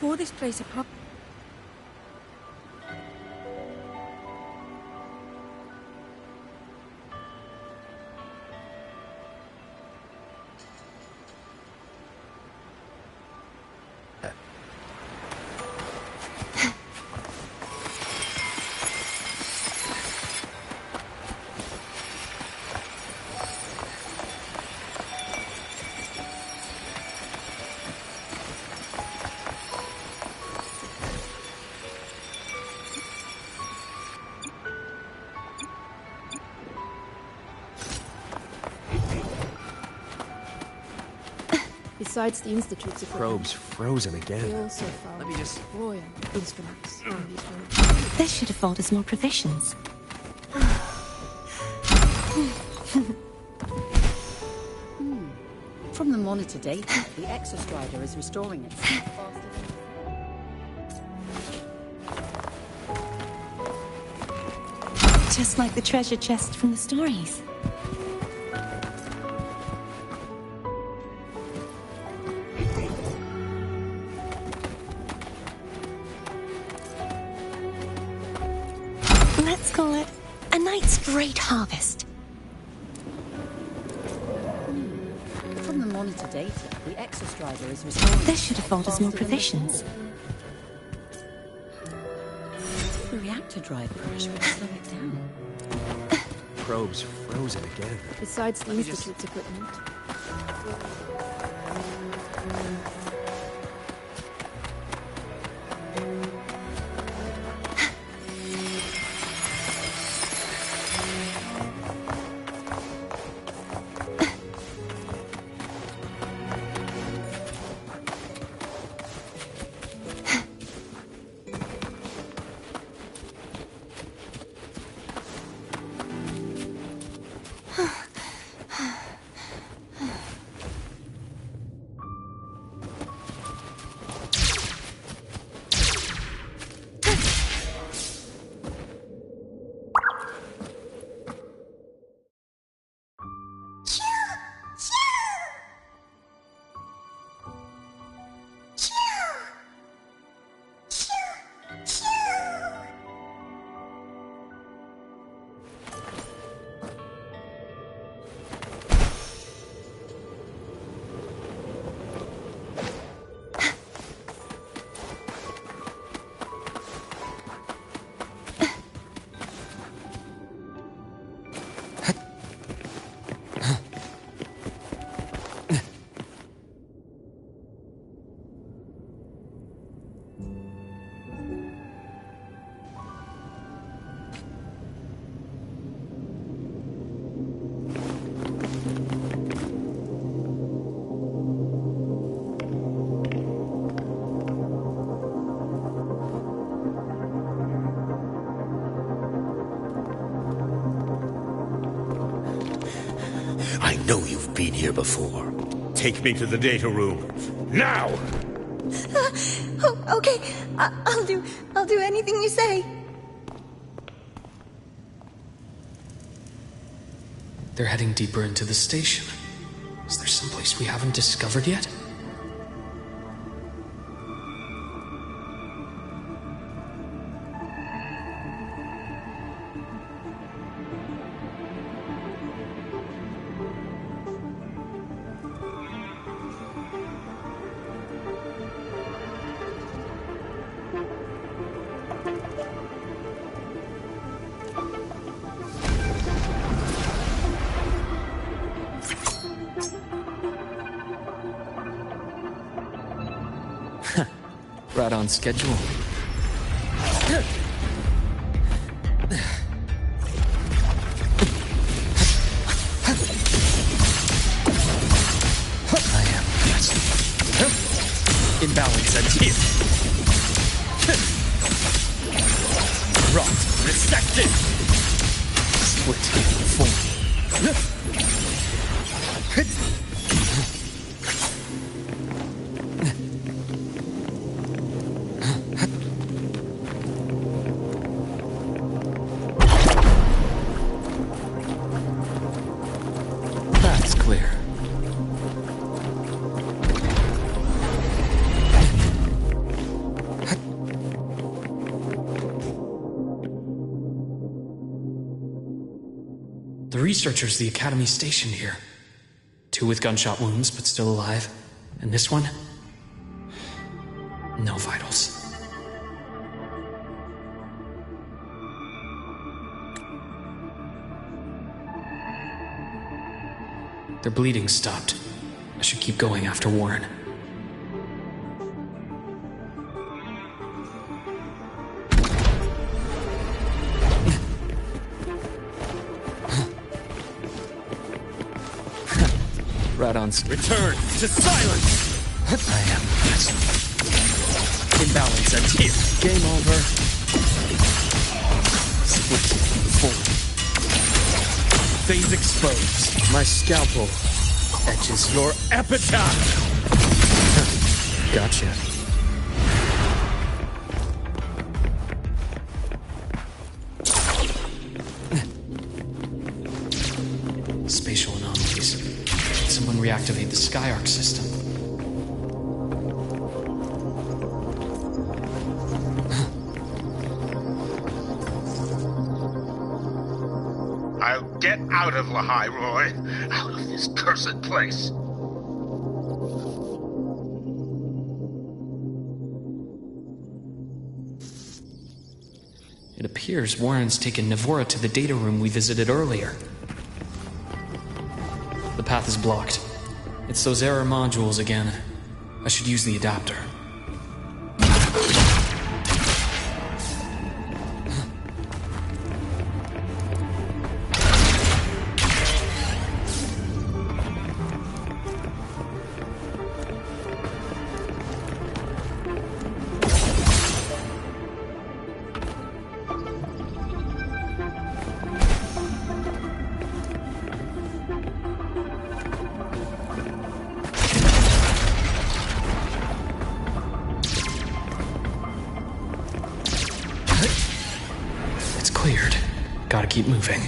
For this place a prop. Besides the Institute's equipment, Probe's frozen we again. also found Let me just... royal instruments on these roads. This should afford us more provisions. From the monitor data, the Exostrider is restoring itself faster than... Just like the treasure chest from the stories. Let's call it a night's great harvest. From the monitor data, the Exostrider is restoring... This should afford us more provisions. The reactor drive crash will slow it down. Probe's frozen again. Besides the Institute's equipment, I know you've been here before. Take me to the data room. Now! Oh, okay. I'll do anything you say. They're heading deeper into the station. Is there someplace we haven't discovered yet? Right on schedule. I am blessed. Imbalance at here. Rot resected. Split form. That's clear. researchers the Academy stationed here. 2 with gunshot wounds, but still alive. And this one? No vitals. Their bleeding stopped. I should keep going after Warren. Right on. Return to silence! I am. Imbalance and here. Game over. Split forward. Things exposed. My scalpel Etches your epitaph! Gotcha. Spatial anomalies. Did someone reactivate the Skyark system? I'll get out of Lahai, Roy. Out of this cursed place. It appears Warren's taken Navora to the data room we visited earlier. The path is blocked. It's those error modules again. I should use the adapter. Cleared. Gotta keep moving.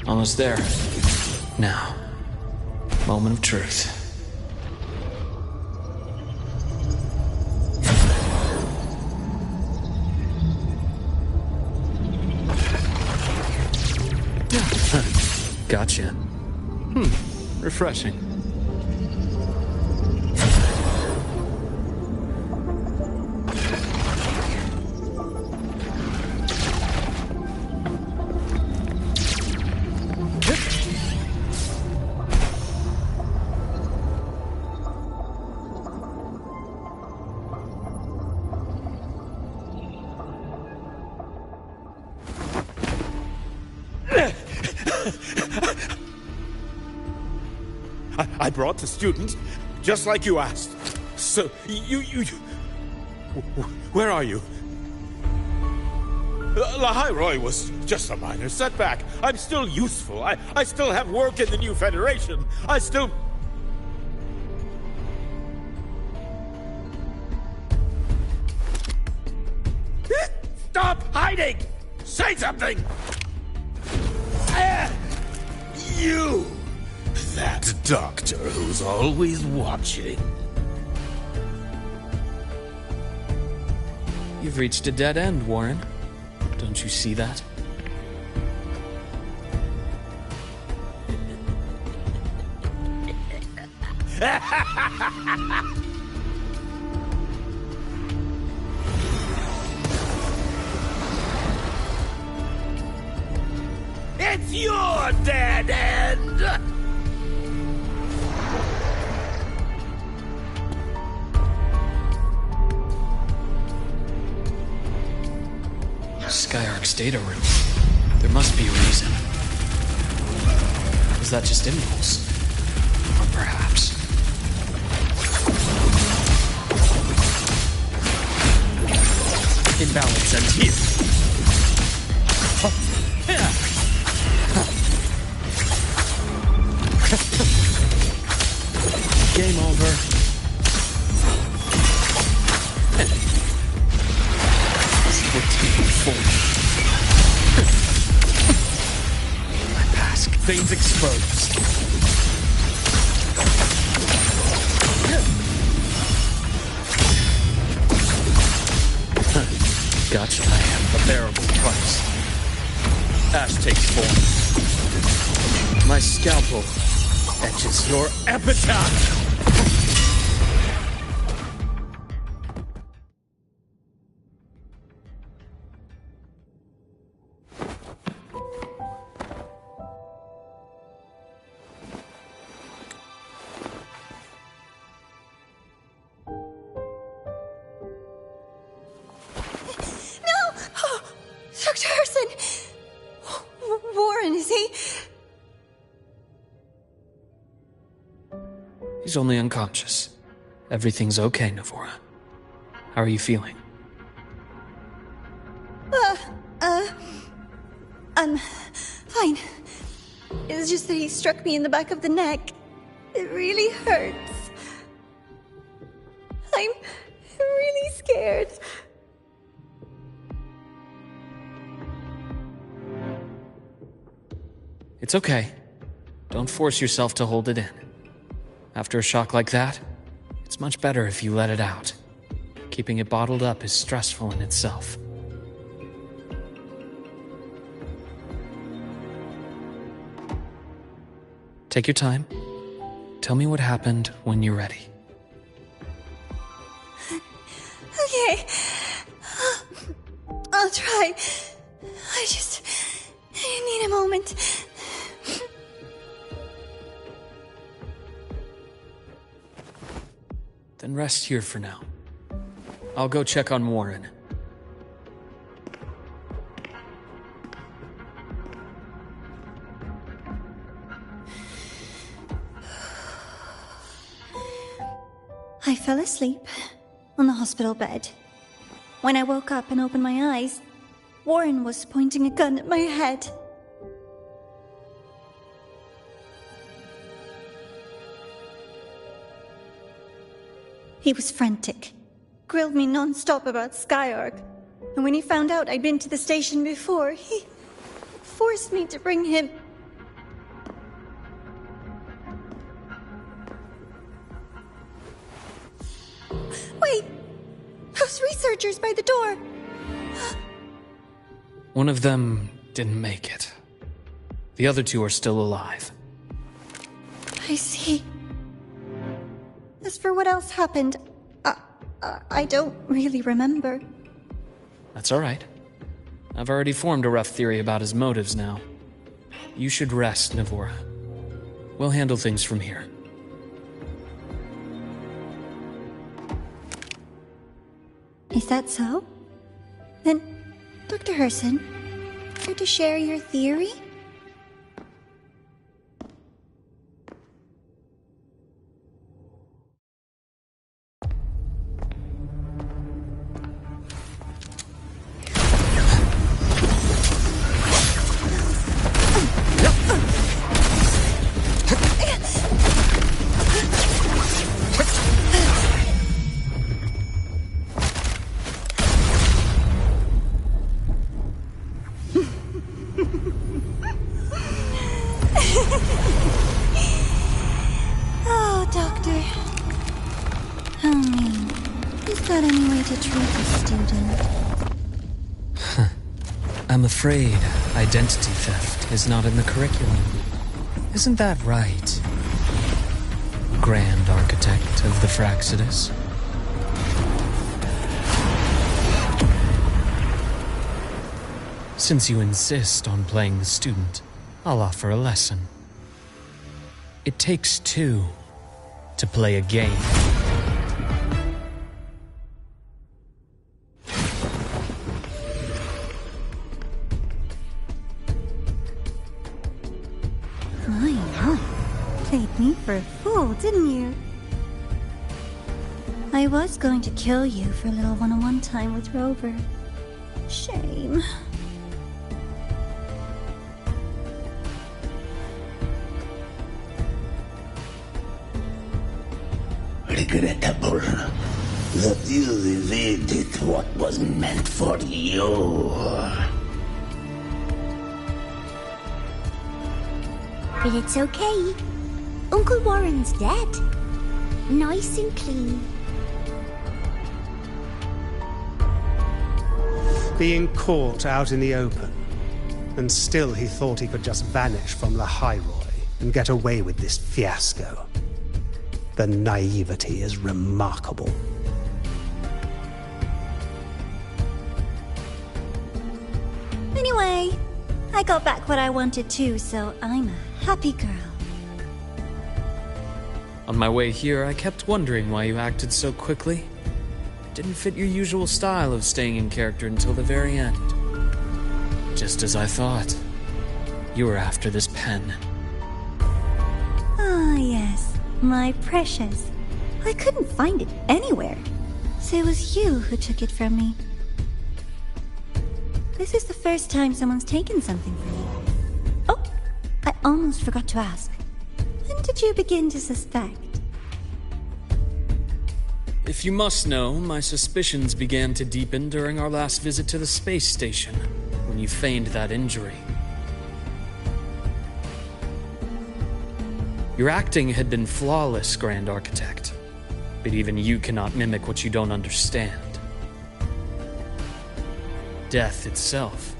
Almost there. Now, moment of truth. Gotcha. Refreshing. I brought the student, just like you asked. So, you... Where are you? Lahai Roy was just a minor setback. I'm still useful. I still have work in the new Federation. I still... Stop hiding! Say something! You! That doctor who's always watching. You've reached a dead end, Warren. Don't you see that? It's your dead end! Skyark's data room. There must be a reason. Was that just impulse? Or perhaps... Imbalance and here. Game over. Stands exposed. Gotcha. I have a bearable price. Ash takes form. My scalpel etches your epitaph. Dr. Harrison! Warren, is he? He's only unconscious. Everything's okay, Navora. How are you feeling? I'm fine. It's just that he struck me in the back of the neck. It really hurts. I'm really scared. It's okay. Don't force yourself to hold it in. After a shock like that, it's much better if you let it out. Keeping it bottled up is stressful in itself. Take your time. Tell me what happened when you're ready. Okay. I'll try. I need a moment. Then rest here for now. I'll go check on Warren. I fell asleep on the hospital bed. When I woke up and opened my eyes, Warren was pointing a gun at my head. He was frantic, grilled me non-stop about Skyark, and when he found out I'd been to the station before, he forced me to bring him. Wait! Those researchers by the door! One of them didn't make it. The other two are still alive. I see. As for what else happened, I don't really remember. That's all right. I've already formed a rough theory about his motives now. You should rest, Navora. We'll handle things from here. Is that so? Then, Dr. Herson, care to share your theory? Oh, Doctor. How mean. Is that any way to treat a student? I'm afraid identity theft is not in the curriculum. Isn't that right, Grand Architect of the Fraxidus? Since you insist on playing the student, I'll offer a lesson. It takes two to play a game. My. Played me for a fool, didn't you? I was going to kill you for a little one-on-one time with Rover. Shame. Regrettable that you evaded what was meant for you. But it's okay. Uncle Warren's dead. Nice and clean. Being caught out in the open, and still he thought he could just vanish from Lahairoi and get away with this fiasco. The naivety is remarkable. Anyway, I got back what I wanted too, so I'm a happy girl. On my way here, I kept wondering why you acted so quickly. Didn't fit your usual style of staying in character until the very end. Just as I thought. You were after this pen. Ah, yes, my precious. I couldn't find it anywhere, so it was you who took it from me. This is the first time someone's taken something from me. Oh, I almost forgot to ask. When did you begin to suspect? If you must know, my suspicions began to deepen during our last visit to the space station, when you feigned that injury. Your acting had been flawless, Grand Architect, but even you cannot mimic what you don't understand. Death itself.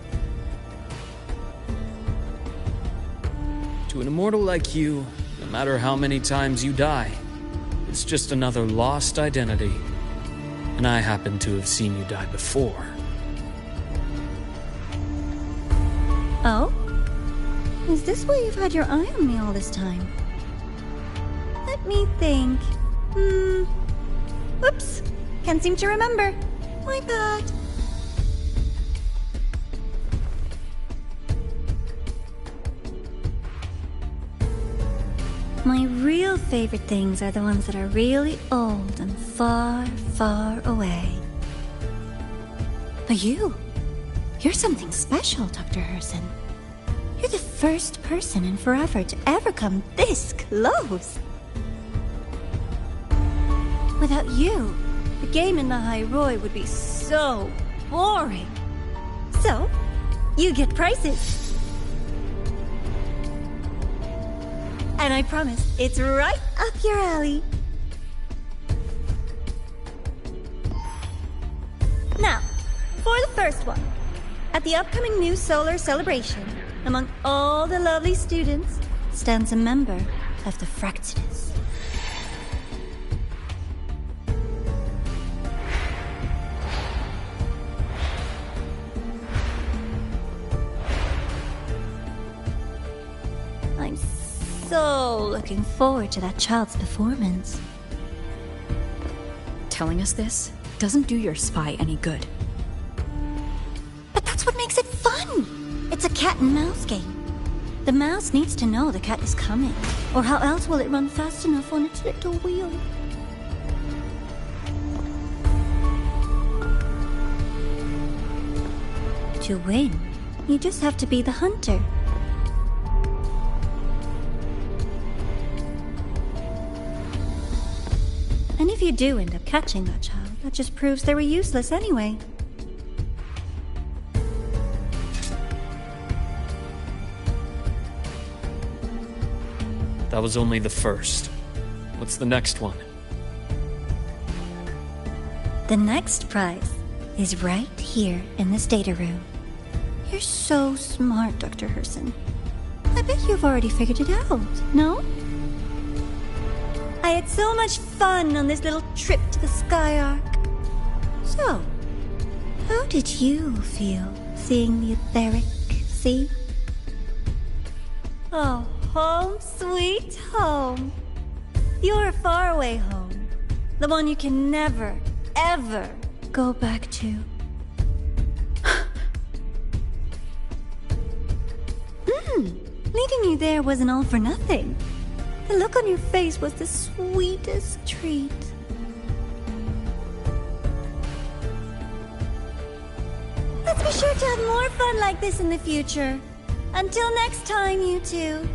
To an immortal like you, no matter how many times you die, it's just another lost identity. And I happen to have seen you die before. Oh? Is this why you've had your eye on me all this time? Let me think. Whoops. Can't seem to remember. My bad. My real favorite things are the ones that are really old and far, far away. But you're something special, Dr. Herson. You're the first person in forever to ever come this close. Without you, the game in Lahairoi would be so boring. So, you get prizes. And I promise, it's right up your alley. Now, for the first one. At the upcoming new solar celebration, among all the lovely students, stands a member of the Fractidus. I'm so looking forward to that child's performance. Telling us this doesn't do your spy any good. But that's what makes it fun! It's a cat and mouse game. The mouse needs to know the cat is coming, or how else will it run fast enough on its little wheel? To win, you just have to be the hunter. And if you do end up catching that child, that just proves they were useless anyway. That was only the first. What's the next one? The next prize is right here in this data room. You're so smart, Dr. Herson. I bet you've already figured it out, no? I had so much fun on this little trip to the Sky Arc. So, how did you feel seeing the etheric sea? Oh, home sweet home. Your faraway home. The one you can never, ever go back to. Leading you there wasn't all for nothing. The look on your face was the sweetest treat. Let's be sure to have more fun like this in the future. Until next time, you two.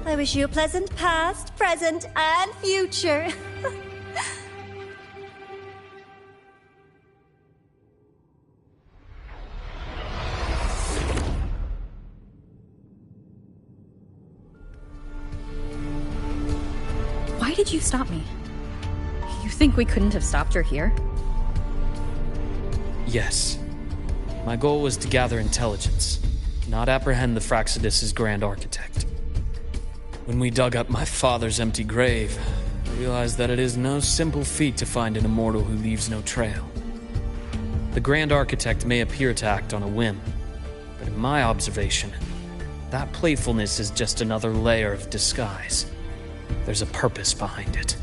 I wish you a pleasant past, present, and future. did you stop me? You think we couldn't have stopped her here? Yes. My goal was to gather intelligence, not apprehend the Fraxidus' Grand Architect. When we dug up my father's empty grave, I realized that it is no simple feat to find an immortal who leaves no trail. The Grand Architect may appear to act on a whim, but in my observation, that playfulness is just another layer of disguise. There's a purpose behind it.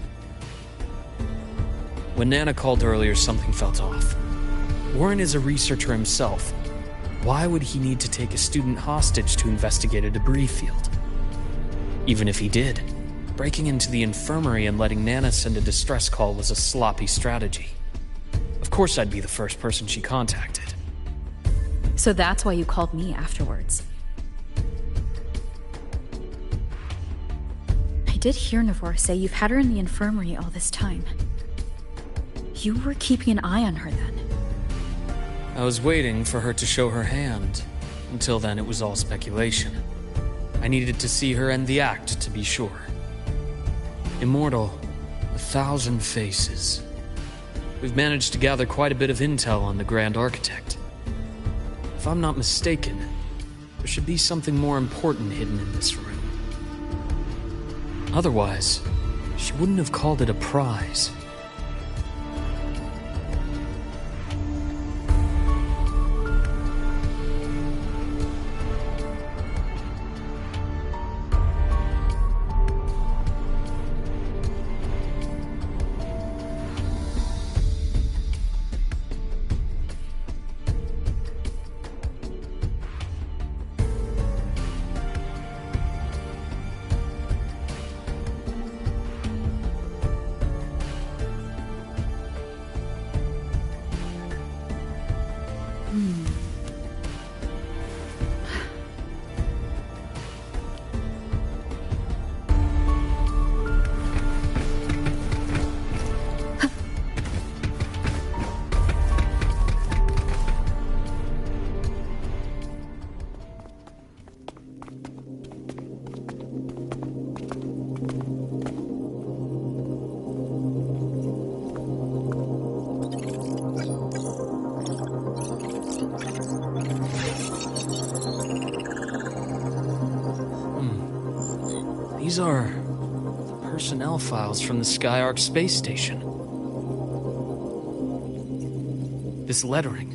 When Nana called earlier, something felt off. Warren is a researcher himself. Why would he need to take a student hostage to investigate a debris field? Even if he did, breaking into the infirmary and letting Nana send a distress call was a sloppy strategy. Of course I'd be the first person she contacted. So that's why you called me afterwards. I did hear Navor say you've had her in the infirmary all this time. You were keeping an eye on her then. I was waiting for her to show her hand. Until then, it was all speculation. I needed to see her end the act to be sure. Immortal, 1,000 faces. We've managed to gather quite a bit of intel on the Grand Architect. If I'm not mistaken, there should be something more important hidden in this room. Otherwise, she wouldn't have called it a prize. These are personnel files from the Skyark space station. This lettering.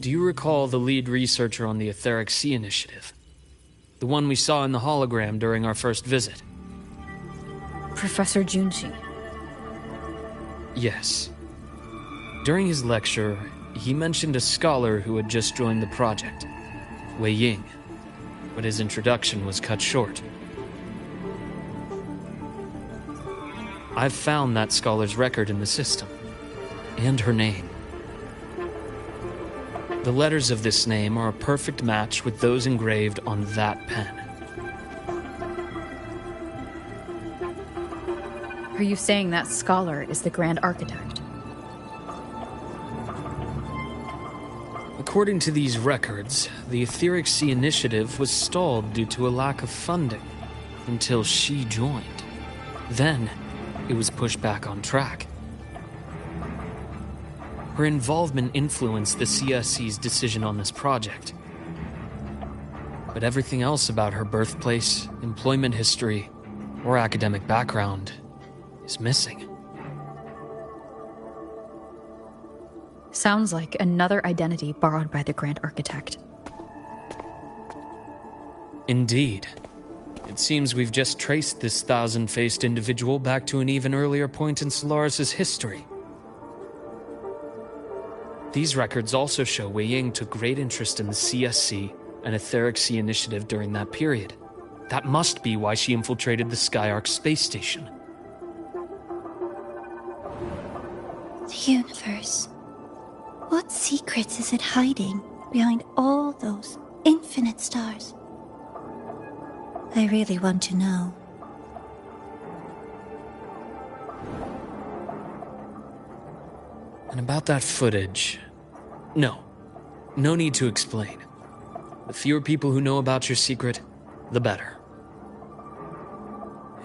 Do you recall the lead researcher on the Etheric Sea Initiative? The one we saw in the hologram during our first visit? Professor Junshi. Yes. During his lecture, he mentioned a scholar who had just joined the project, Wei Ying, but his introduction was cut short. I've found that scholar's record in the system, and her name. The letters of this name are a perfect match with those engraved on that pen. Are you saying that scholar is the Grand Architect? According to these records, the Etheric Sea Initiative was stalled due to a lack of funding until she joined. Then, it was pushed back on track. Her involvement influenced the CSC's decision on this project. But everything else about her birthplace, employment history, or academic background is missing. Sounds like another identity borrowed by the Grand Architect. Indeed. It seems we've just traced this 1,000-faced individual back to an even earlier point in Solaris' history. These records also show Wei Ying took great interest in the CSC and Etheric Sea Initiative during that period. That must be why she infiltrated the Skyark space station. The universe. What secrets is it hiding behind all those infinite stars? I really want to know. And about that footage... No need to explain. The fewer people who know about your secret, the better.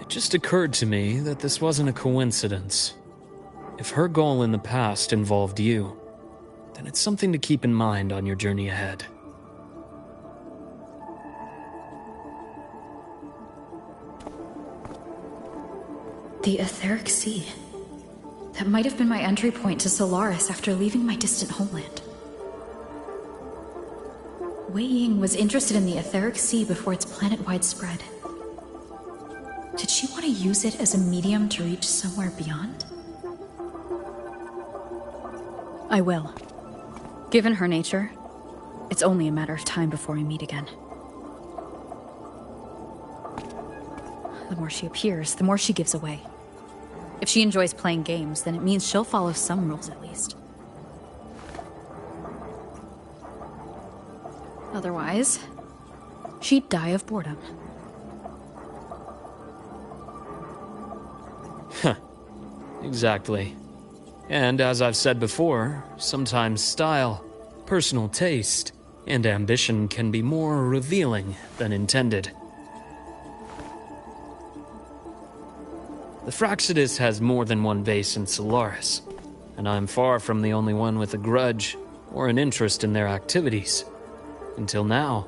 It just occurred to me that this wasn't a coincidence. If her goal in the past involved you, then it's something to keep in mind on your journey ahead. The Etheric Sea. That might have been my entry point to Solaris after leaving my distant homeland. Wei Ying was interested in the Etheric Sea before its planet-wide spread. Did she want to use it as a medium to reach somewhere beyond? I will. Given her nature, it's only a matter of time before we meet again. The more she appears, the more she gives away. If she enjoys playing games, then it means she'll follow some rules at least. Otherwise, she'd die of boredom. Exactly. And as I've said before, sometimes style, personal taste, and ambition can be more revealing than intended. The Fractsidus has more than one base in Solaris, and I'm far from the only one with a grudge or an interest in their activities. Until now,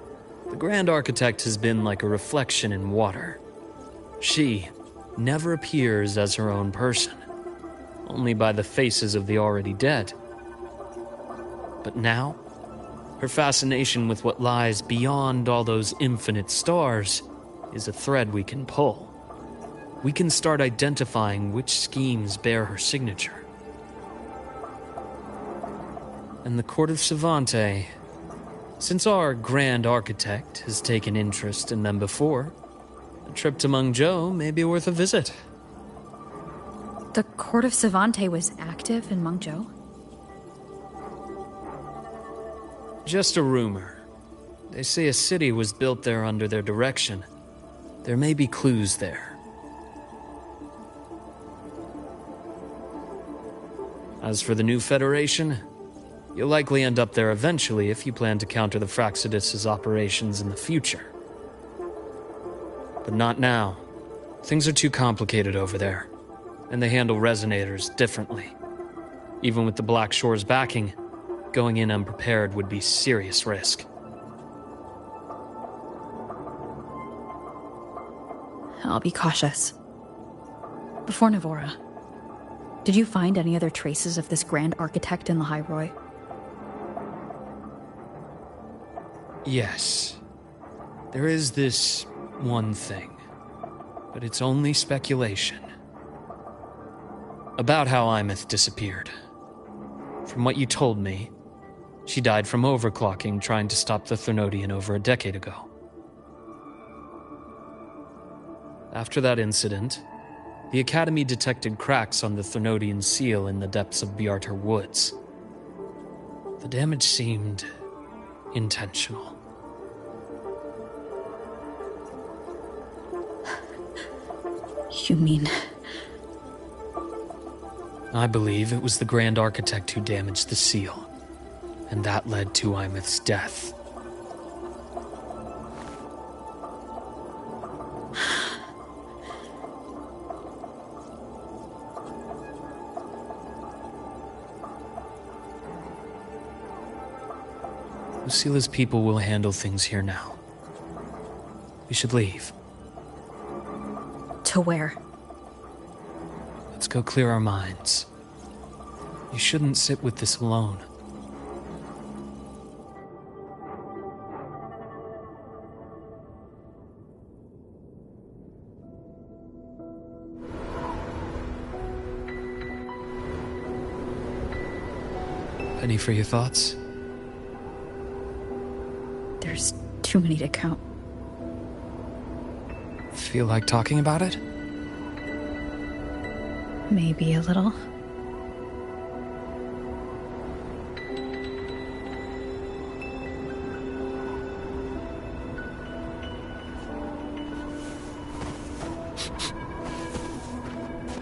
the Grand Architect has been like a reflection in water. She never appears as her own person, only by the faces of the already dead. But now, her fascination with what lies beyond all those infinite stars is a thread we can pull. We can start identifying which schemes bear her signature. And the Court of Savante, since our Grand Architect has taken interest in them before, a trip to Mengzhou may be worth a visit. The Court of Savante was active in Mengzhou? Just a rumor. They say a city was built there under their direction. There may be clues there. As for the new Federation, you'll likely end up there eventually if you plan to counter the Fractsidus' operations in the future. But not now. Things are too complicated over there, and they handle resonators differently. Even with the Black Shore's backing, going in unprepared would be serious risk. I'll be cautious. Before Navora, did you find any other traces of this Grand Architect in the Hyrule? Yes. There is this one thing, but it's only speculation. About how Imeth disappeared. From what you told me, she died from overclocking trying to stop the Threnodian over a decade ago. After that incident, the Academy detected cracks on the Threnodian seal in the depths of Bjartar Woods. The damage seemed intentional. You mean... I believe it was the Grand Architect who damaged the seal, and that led to Imeth's death. Lucila's people will handle things here now. We should leave. To where? Let's go clear our minds. You shouldn't sit with this alone. Any for your thoughts? There's too many to count. Feel like talking about it? Maybe a little.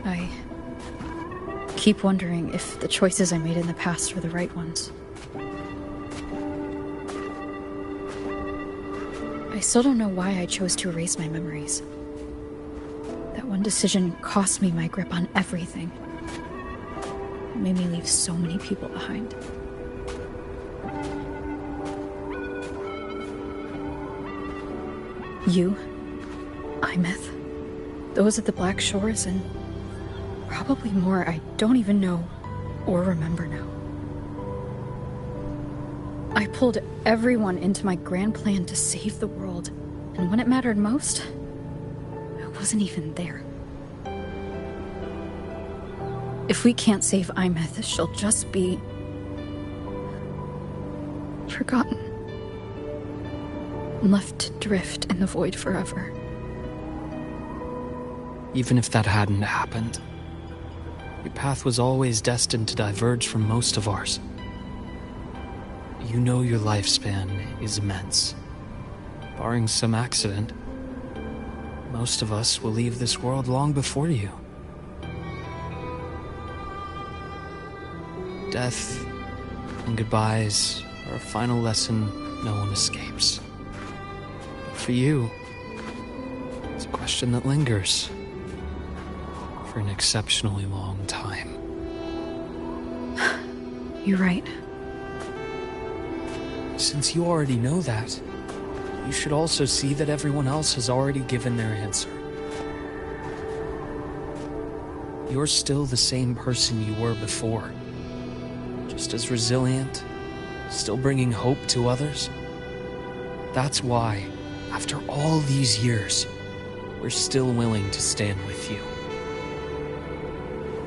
I keep wondering if the choices I made in the past were the right ones. I still don't know why I chose to erase my memories. That That one decision cost me my grip on everything. It made me leave so many people behind. You, Imeth, those at the Black Shores, and probably more I don't even know or remember now. I pulled everyone into my grand plan to save the world, and when it mattered most, I wasn't even there. If we can't save Imeth, she'll just be forgotten. Left to drift in the void forever. Even if that hadn't happened, your path was always destined to diverge from most of ours. You know your lifespan is immense. Barring some accident, most of us will leave this world long before you. Death and goodbyes are a final lesson no one escapes. But for you, it's a question that lingers for an exceptionally long time. You're right. Since you already know that, you should also see that everyone else has already given their answer. You're still the same person you were before. Just as resilient, still bringing hope to others. That's why, after all these years, we're still willing to stand with you.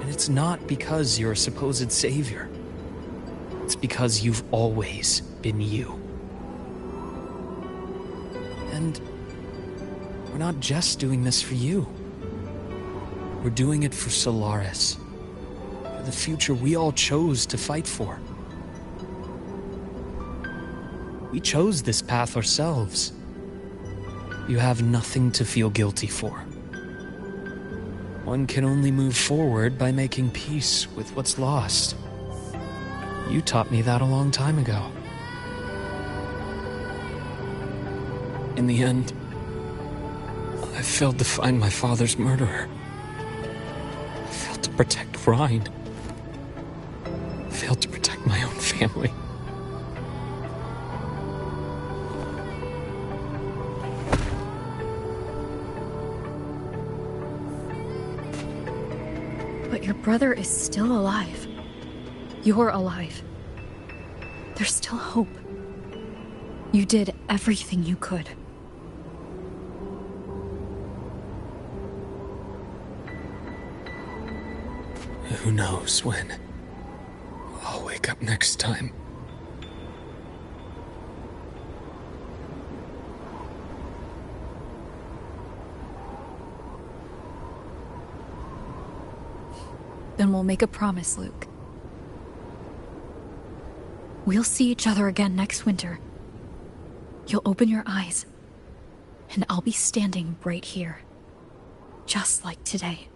And it's not because you're a supposed savior. It's because you've always been you. And we're not just doing this for you. We're doing it for Solaris. For the future we all chose to fight for. We chose this path ourselves. You have nothing to feel guilty for. One can only move forward by making peace with what's lost. You taught me that a long time ago. In the end, I failed to find my father's murderer. I failed to protect Rhine. I failed to protect my own family. But your brother is still alive. You're alive. There's still hope. You did everything you could. Who knows when I'll wake up next time. Then we'll make a promise, Luke. We'll see each other again next winter. You'll open your eyes, and I'll be standing right here. Just like today.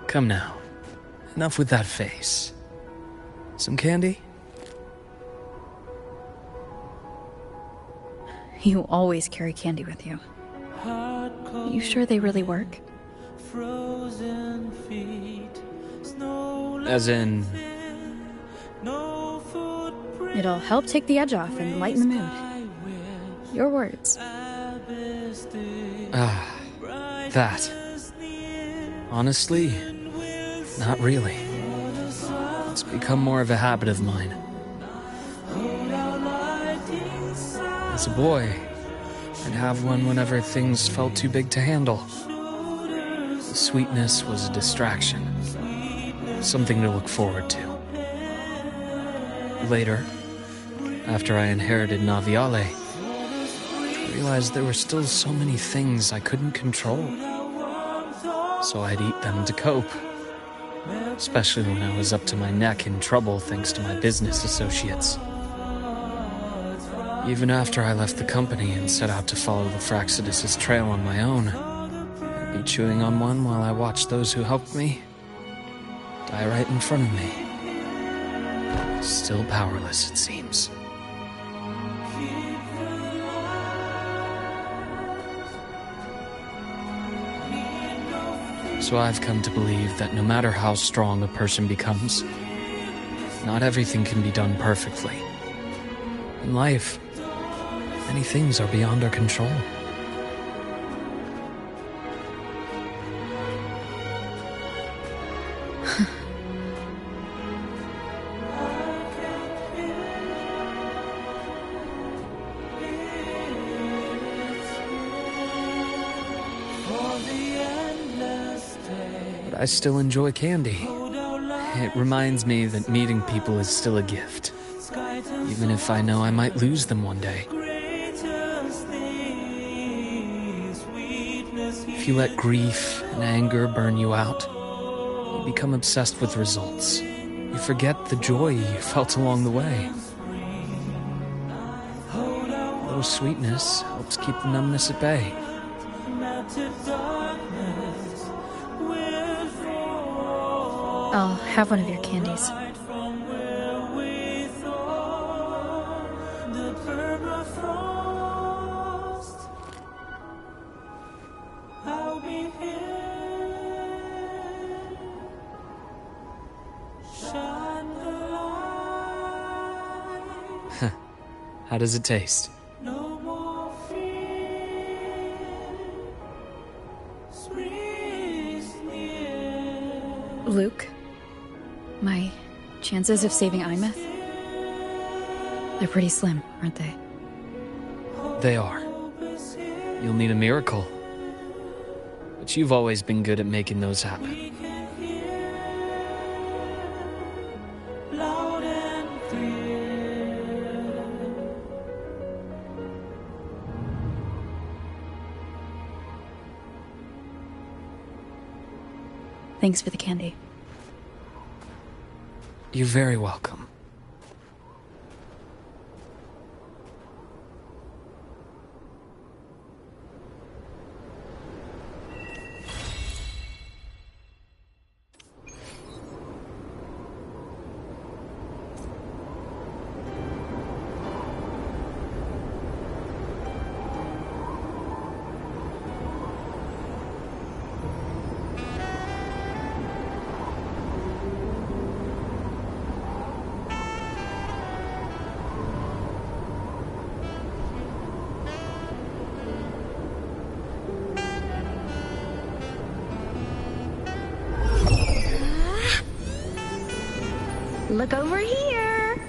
Come now. Enough with that face. Some candy? You always carry candy with you. You sure they really work? As in... It'll help take the edge off and lighten the mood. Your words. That. Honestly, not really. It's become more of a habit of mine. As a boy, I'd have one whenever things felt too big to handle. The sweetness was a distraction. Something to look forward to. Later, after I inherited Naviale, I realized there were still so many things I couldn't control. So I'd eat them to cope. Especially when I was up to my neck in trouble thanks to my business associates. Even after I left the company and set out to follow the Fraxidus' trail on my own, I'd be chewing on one while I watched those who helped me die right in front of me. Still powerless, it seems. So I've come to believe that no matter how strong a person becomes, not everything can be done perfectly. In life, many things are beyond our control. But I still enjoy candy. It reminds me that meeting people is still a gift, even if I know I might lose them one day. If you let grief and anger burn you out, you become obsessed with results. You forget the joy you felt along the way. A little sweetness helps keep the numbness at bay. I'll have one of your candies. How does it taste? Luke, my chances of saving Imeth? They're pretty slim, aren't they? They are. You'll need a miracle. But you've always been good at making those happen. Thanks for the candy. You're very welcome. Look over here.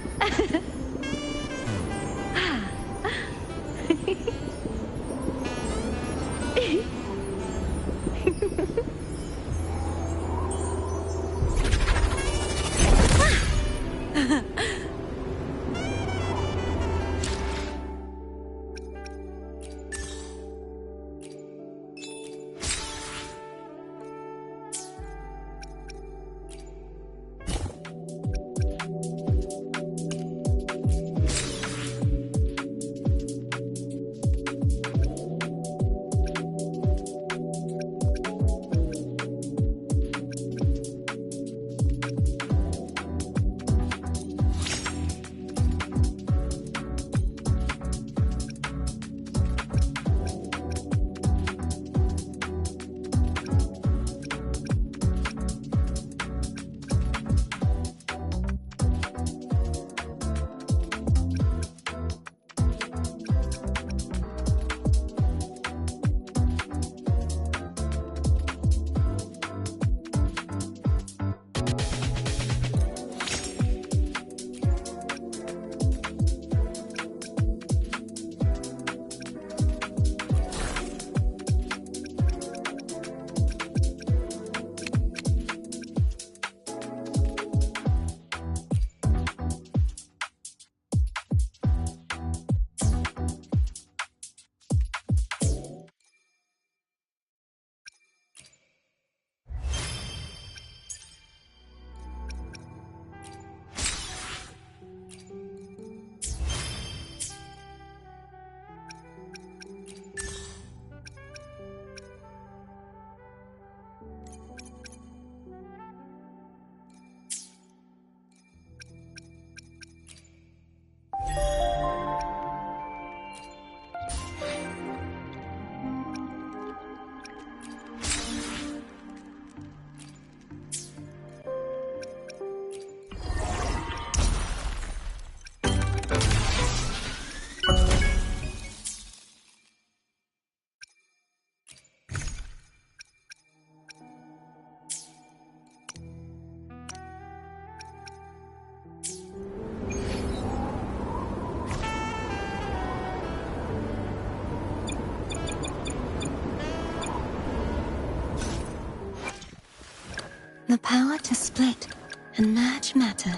to split and merge matter.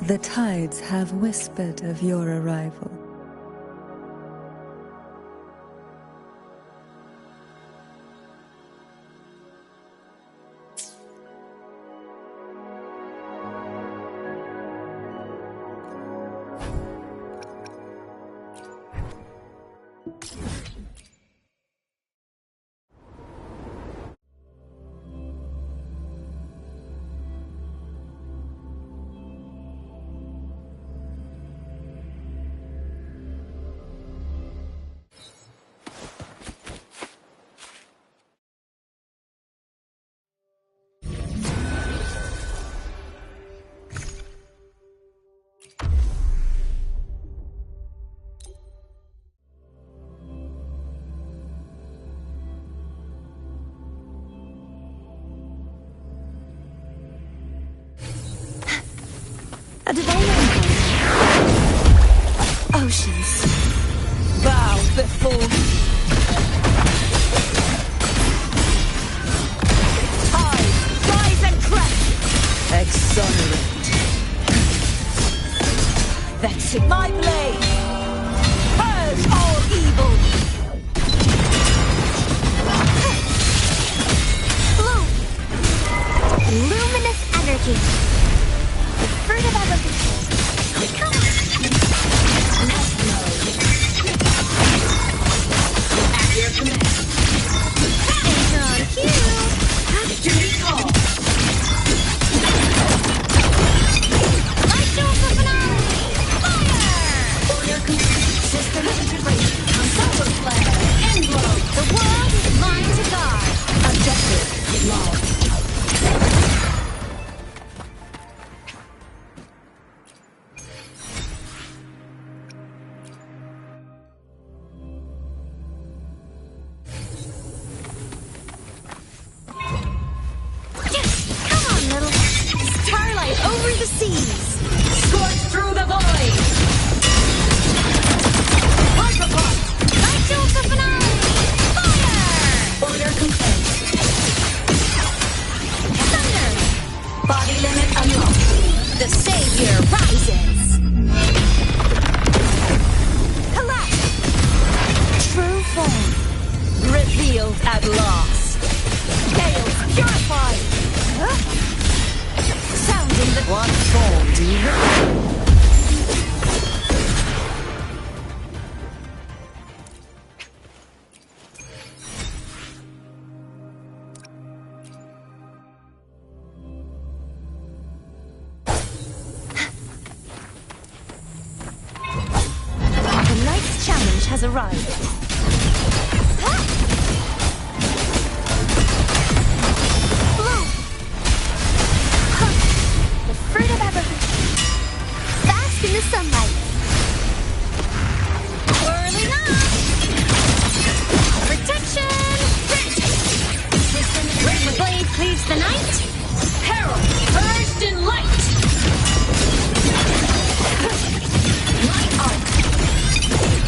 The tides have whispered of your arrival. A divine oceans bow before tides rise and crest. Exonerate. Vexing my blade. Purge all evil. Blue. Luminous energy. The fruit of evolution. Come on. Let's go. At your command. Danger on cue. Duty call. Light show for finale. Fire! Order complete. System integration. Solar flare. End blow. The world is mine to guard. Objective lost. Over the seas! Scorch through the void! Hyperpod! Light show for finale! Fire! Order complete. Thunder! Body limit unlocked. The savior rises! Collapse! True form. Revealed at last. Chaos purified! Huh? What form do you have? The night's challenge has arrived. In the sunlight. Whirling up. Protection. When the blade cleaves the night. Peril urged in light. Light arc.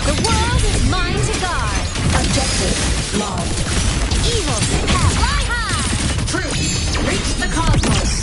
The world is mine to guard. Objective lost. Evil have fly high. Truth reach the cosmos.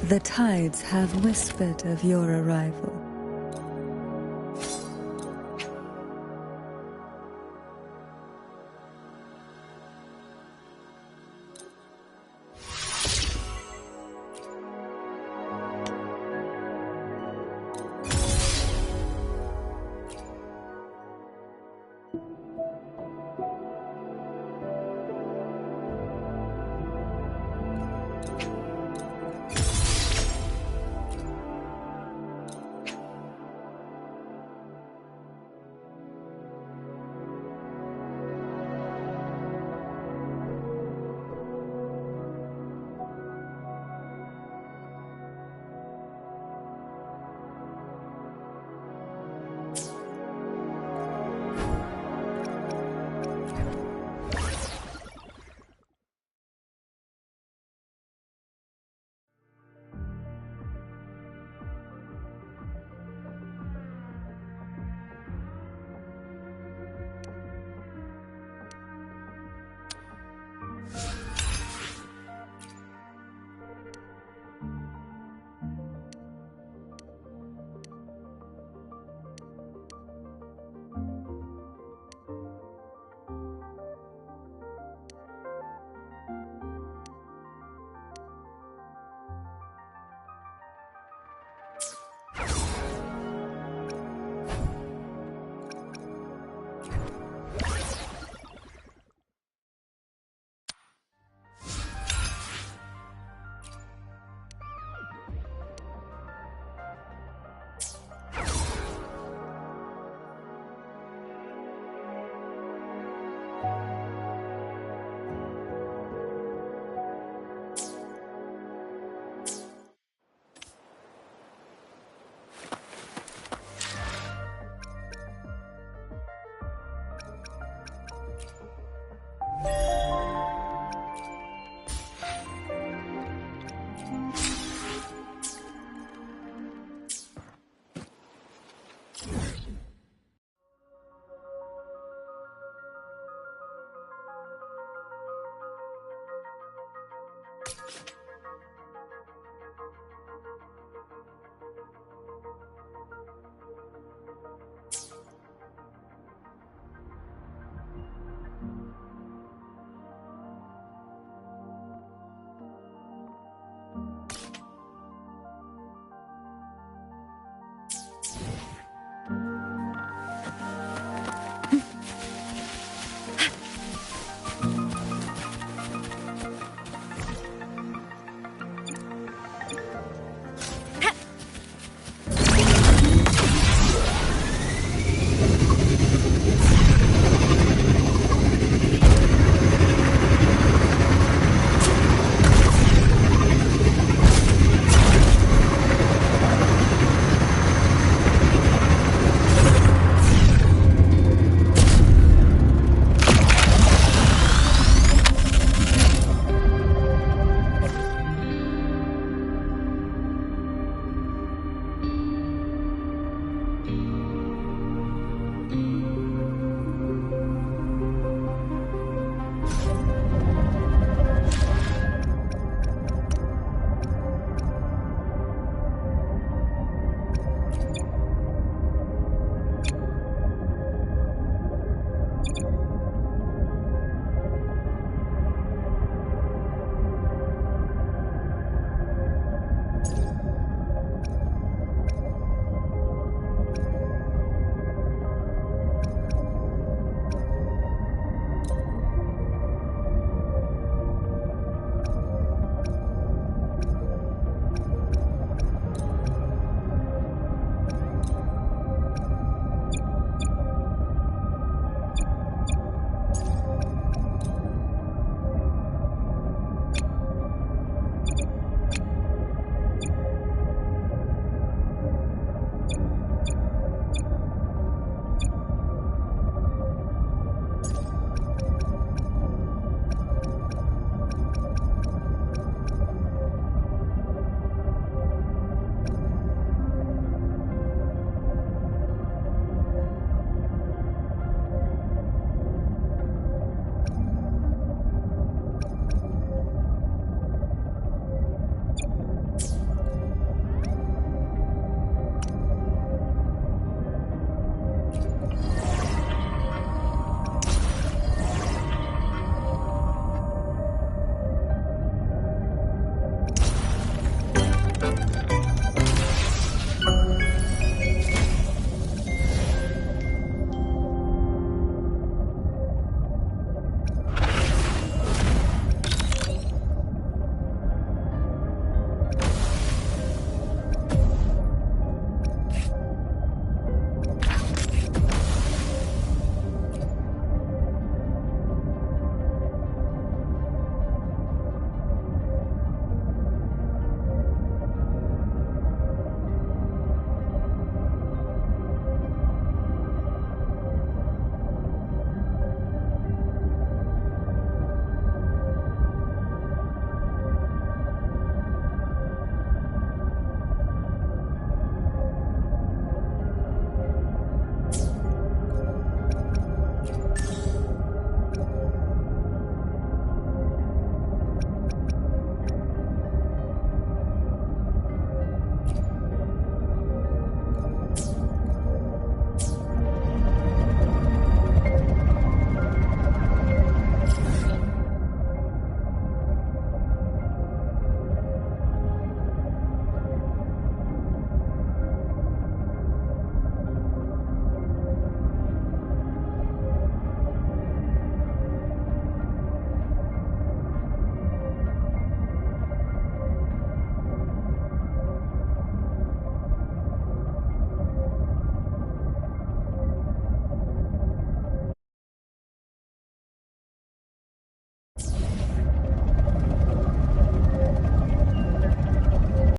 The tides have whispered of your arrival.